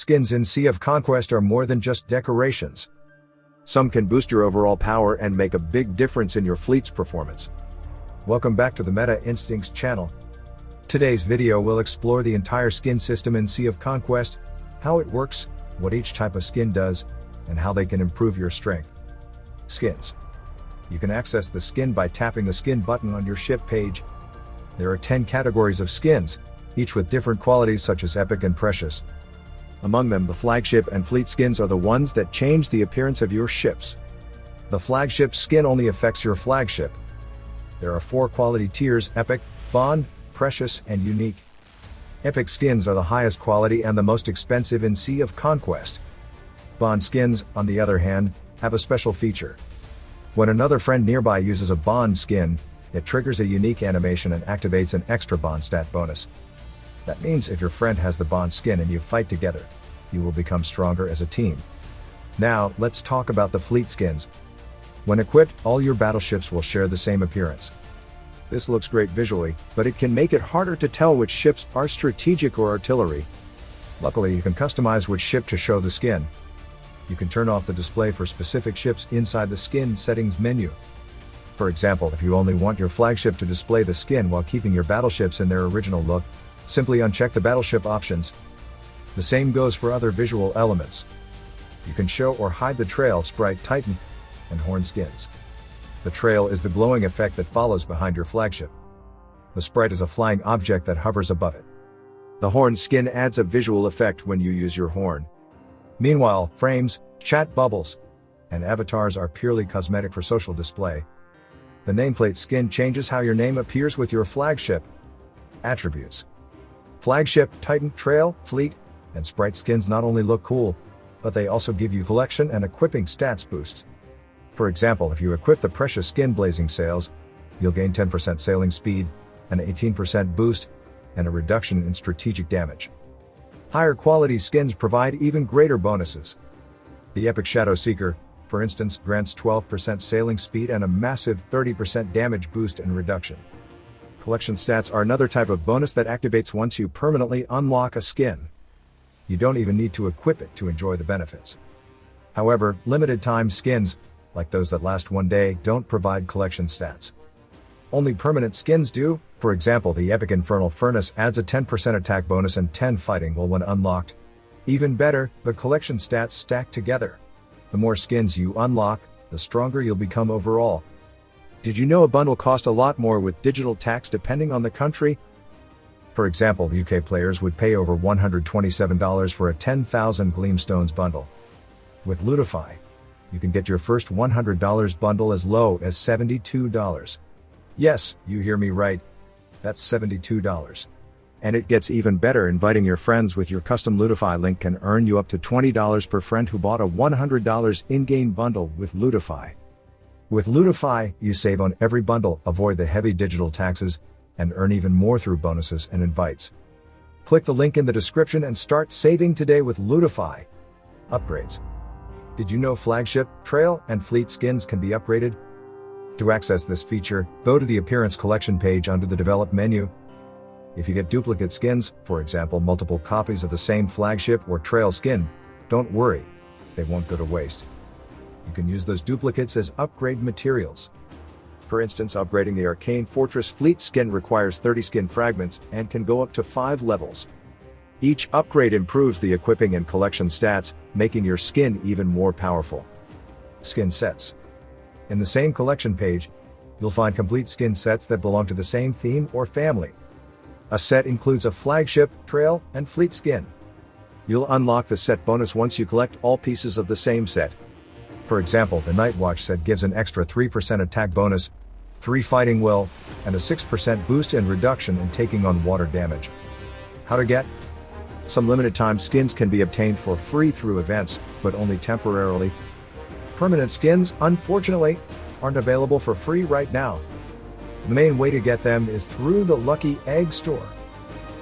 skins in Sea of Conquest are more than just decorations. Some can boost your overall power and make a big difference in your fleet's performance. Welcome back to the Meta Instincts channel. Today's video will explore the entire skin system in Sea of Conquest, how it works, what each type of skin does, and how they can improve your strength. Skins. You can access the skin by tapping the skin button on your ship page. There are 10 categories of skins, each with different qualities such as epic and precious. Among them, the flagship and fleet skins are the ones that change the appearance of your ships. The flagship skin only affects your flagship. There are 4 quality tiers: epic, bond, precious, and unique. Epic skins are the highest quality and the most expensive in Sea of Conquest. Bond skins, on the other hand, have a special feature. When another friend nearby uses a bond skin, it triggers a unique animation and activates an extra bond stat bonus. That means if your friend has the bond skin and you fight together, you will become stronger as a team. Now, let's talk about the fleet skins. When equipped, all your battleships will share the same appearance. This looks great visually, but it can make it harder to tell which ships are strategic or artillery. Luckily, you can customize which ship to show the skin. You can turn off the display for specific ships inside the skin settings menu. For example, if you only want your flagship to display the skin while keeping your battleships in their original look, simply uncheck the battleship options. The same goes for other visual elements. You can show or hide the trail, sprite, titan, and horn skins. The trail is the glowing effect that follows behind your flagship. The sprite is a flying object that hovers above it. The horn skin adds a visual effect when you use your horn. Meanwhile, frames, chat bubbles, and avatars are purely cosmetic for social display. The nameplate skin changes how your name appears with your flagship. Attributes. Flagship, Titan, Trail, Fleet, and Sprite skins not only look cool, but they also give you collection and equipping stats boosts. For example, if you equip the Precious skin Blazing Sails, you'll gain 10% sailing speed, an 18% boost, and a reduction in strategic damage. Higher quality skins provide even greater bonuses. The Epic Shadow Seeker, for instance, grants 12% sailing speed and a massive 30% damage boost and reduction. Collection stats are another type of bonus that activates once you permanently unlock a skin. You don't even need to equip it to enjoy the benefits. However, limited time skins, like those that last one day, don't provide collection stats. Only permanent skins do. For example, the Epic Infernal Furnace adds a 10% attack bonus and 10 fighting will when unlocked. Even better, the collection stats stack together. The more skins you unlock, the stronger you'll become overall. Did you know a bundle costs a lot more with digital tax depending on the country? For example, UK players would pay over $127 for a 10,000 Gleamstones bundle. With Lootify, you can get your first $100 bundle as low as $72. Yes, you hear me right. That's $72. And it gets even better. Inviting your friends with your custom Lootify link can earn you up to $20 per friend who bought a $100 in-game bundle with Lootify. With Lootify, you save on every bundle, avoid the heavy digital taxes, and earn even more through bonuses and invites. Click the link in the description and start saving today with Lootify. Upgrades. Did you know Flagship, Trail, and Fleet skins can be upgraded? To access this feature, go to the Appearance Collection page under the Develop menu. If you get duplicate skins, for example multiple copies of the same Flagship or Trail skin, don't worry, they won't go to waste. You can use those duplicates as upgrade materials. For instance, upgrading the Arcane Fortress Fleet skin requires 30 skin fragments and can go up to 5 levels. Each upgrade improves the equipping and collection stats, making your skin even more powerful. Skin sets. In the same collection page, you'll find complete skin sets that belong to the same theme or family. A set includes a Flagship, Trail, and Fleet skin. You'll unlock the set bonus once you collect all pieces of the same set. For example, the Night Watch set gives an extra 3% attack bonus, 3 fighting will, and a 6% boost and reduction in taking on water damage. How to get? Some limited time skins can be obtained for free through events, but only temporarily. Permanent skins, unfortunately, aren't available for free right now. The main way to get them is through the Lucky Egg store.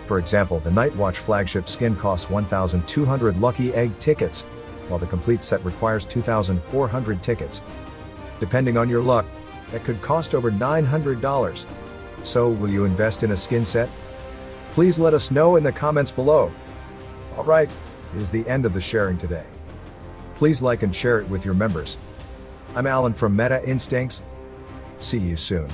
For example, the Night Watch Flagship skin costs 1,200 Lucky Egg tickets, while the complete set requires 2,400 tickets. Depending on your luck, that could cost over $900. So, will you invest in a skin set? Please let us know in the comments below. Alright, is the end of the sharing today. Please like and share it with your members. I'm Alan from Meta Instincts. See you soon.